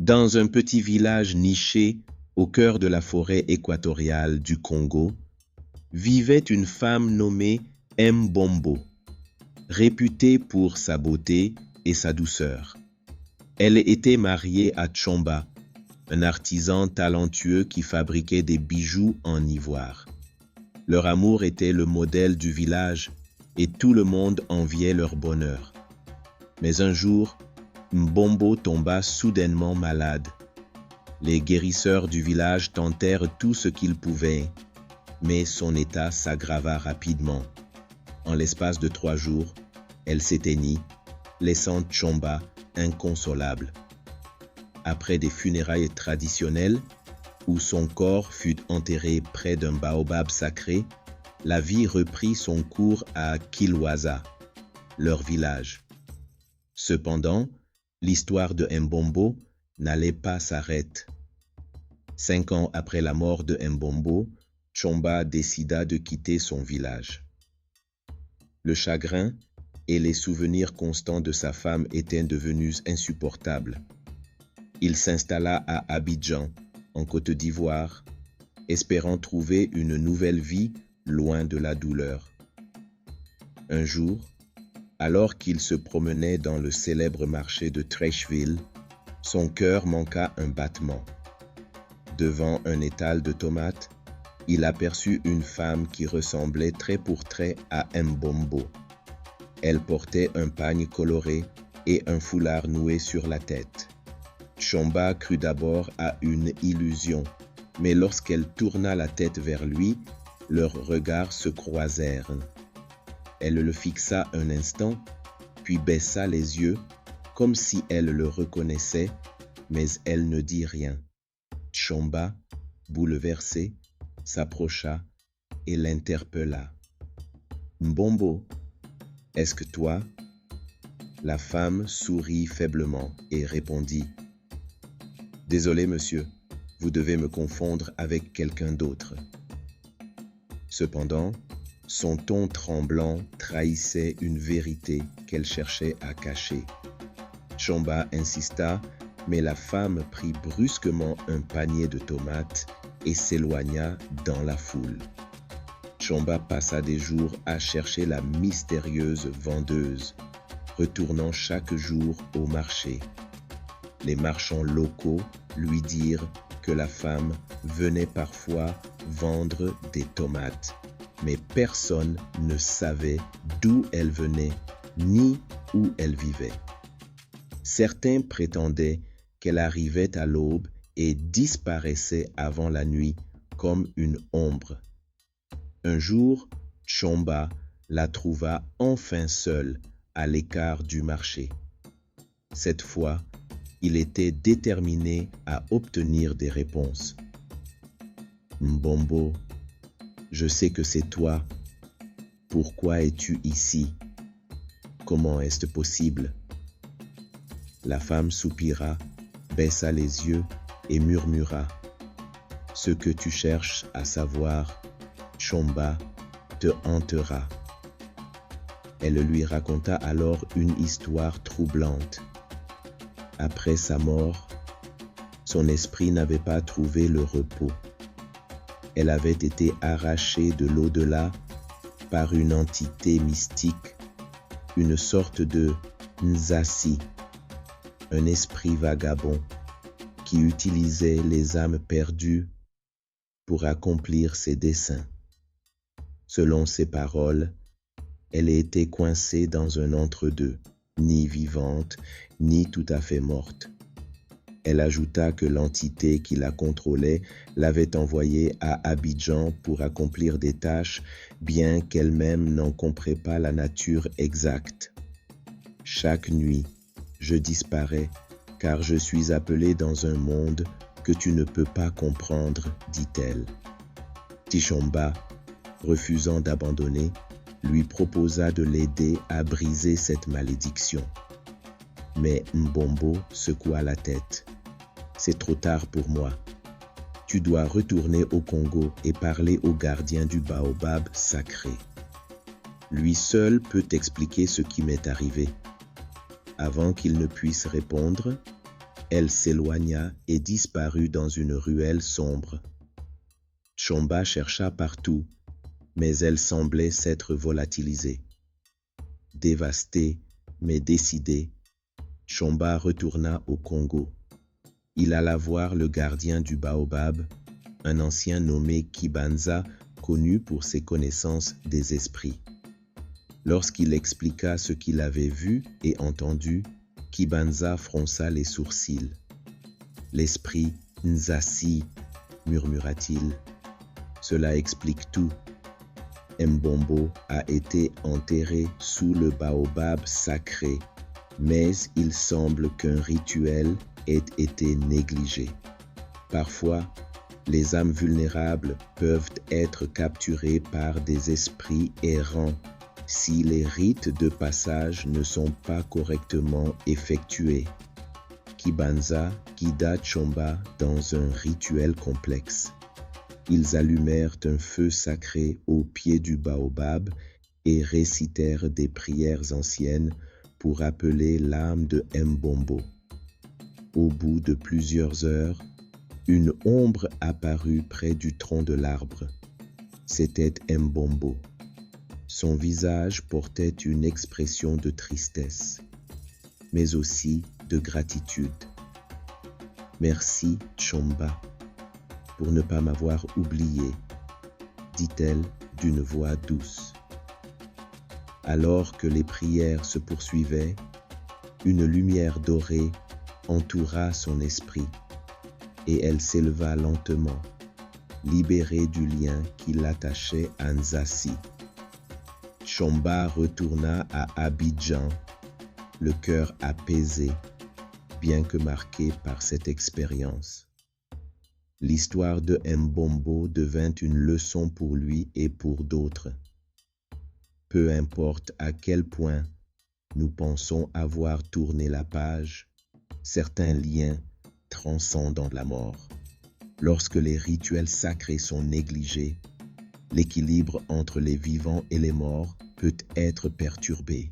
Dans un petit village niché au cœur de la forêt équatoriale du Congo, vivait une femme nommée Mbombo, réputée pour sa beauté et sa douceur. Elle était mariée à Tchomba, un artisan talentueux qui fabriquait des bijoux en ivoire. Leur amour était le modèle du village et tout le monde enviait leur bonheur. Mais un jour, Mbombo tomba soudainement malade. Les guérisseurs du village tentèrent tout ce qu'ils pouvaient, mais son état s'aggrava rapidement. En l'espace de 3 jours, elle s'éteignit, laissant Tchomba inconsolable. Après des funérailles traditionnelles, où son corps fut enterré près d'un baobab sacré, la vie reprit son cours à Kilwaza, leur village. Cependant, l'histoire de Mbombo n'allait pas s'arrêter. 5 ans après la mort de Mbombo, Tchomba décida de quitter son village. Le chagrin et les souvenirs constants de sa femme étaient devenus insupportables. Il s'installa à Abidjan, en Côte d'Ivoire, espérant trouver une nouvelle vie loin de la douleur. Un jour, alors qu'il se promenait dans le célèbre marché de Treichville, son cœur manqua un battement. Devant un étal de tomates, il aperçut une femme qui ressemblait trait pour trait à Mbombo. Elle portait un pagne coloré et un foulard noué sur la tête. Tchomba crut d'abord à une illusion, mais lorsqu'elle tourna la tête vers lui, leurs regards se croisèrent. Elle le fixa un instant, puis baissa les yeux, comme si elle le reconnaissait, mais elle ne dit rien. Tchomba, bouleversé, s'approcha et l'interpella. « Mbombo, est-ce que toi ?» La femme sourit faiblement et répondit « Désolé, monsieur, vous devez me confondre avec quelqu'un d'autre. » Cependant, son ton tremblant trahissait une vérité qu'elle cherchait à cacher. Tchomba insista, mais la femme prit brusquement un panier de tomates et s'éloigna dans la foule. Tchomba passa des jours à chercher la mystérieuse vendeuse, retournant chaque jour au marché. Les marchands locaux lui dirent que la femme venait parfois vendre des tomates, mais personne ne savait d'où elle venait ni où elle vivait. Certains prétendaient qu'elle arrivait à l'aube et disparaissait avant la nuit comme une ombre. Un jour, Tchomba la trouva enfin seule à l'écart du marché. Cette fois, il était déterminé à obtenir des réponses. « Mbombo, je sais que c'est toi. Pourquoi es-tu ici? Comment est-ce possible? » La femme soupira, baissa les yeux et murmura « Ce que tu cherches à savoir, Tchomba, te hantera. » Elle lui raconta alors une histoire troublante. Après sa mort, son esprit n'avait pas trouvé le repos. Elle avait été arrachée de l'au-delà par une entité mystique, une sorte de Nzasi, un esprit vagabond qui utilisait les âmes perdues pour accomplir ses desseins. Selon ses paroles, elle était coincée dans un entre-deux, ni vivante, ni tout à fait morte. Elle ajouta que l'entité qui la contrôlait l'avait envoyée à Abidjan pour accomplir des tâches, bien qu'elle-même n'en comprenait pas la nature exacte. « Chaque nuit, je disparais, car je suis appelée dans un monde que tu ne peux pas comprendre, dit-elle. » Tchomba, refusant d'abandonner, lui proposa de l'aider à briser cette malédiction. Mais Mbombo secoua la tête. « C'est trop tard pour moi. Tu dois retourner au Congo et parler au gardien du baobab sacré. Lui seul peut t'expliquer ce qui m'est arrivé. » Avant qu'il ne puisse répondre, Elle s'éloigna et disparut dans une ruelle sombre. Chomba chercha partout, mais elle semblait s'être volatilisée. Dévasté, mais décidé, Chomba retourna au Congo. Il alla voir le gardien du baobab, un ancien nommé Kibanza, connu pour ses connaissances des esprits. Lorsqu'il expliqua ce qu'il avait vu et entendu, Kibanza fronça les sourcils. « L'esprit Nzasi, murmura-t-il. Cela explique tout. Mbombo a été enterré sous le baobab sacré, mais il semble qu'un rituel ait été négligé. Parfois, les âmes vulnérables peuvent être capturées par des esprits errants si les rites de passage ne sont pas correctement effectués. » Kibanza guida Chomba dans un rituel complexe. Ils allumèrent un feu sacré au pied du baobab et récitèrent des prières anciennes pour appeler l'âme de Mbombo. Au bout de plusieurs heures, une ombre apparut près du tronc de l'arbre. C'était Mbombo. Son visage portait une expression de tristesse, mais aussi de gratitude. « Merci, Chomba, pour ne pas m'avoir oublié, » dit-elle d'une voix douce. Alors que les prières se poursuivaient, une lumière dorée entoura son esprit et elle s'éleva lentement, libérée du lien qui l'attachait à Nzasi. Chomba retourna à Abidjan, le cœur apaisé, bien que marqué par cette expérience. L'histoire de Mbombo devint une leçon pour lui et pour d'autres. Peu importe à quel point nous pensons avoir tourné la page, certains liens transcendent la mort. Lorsque les rituels sacrés sont négligés, l'équilibre entre les vivants et les morts peut être perturbé.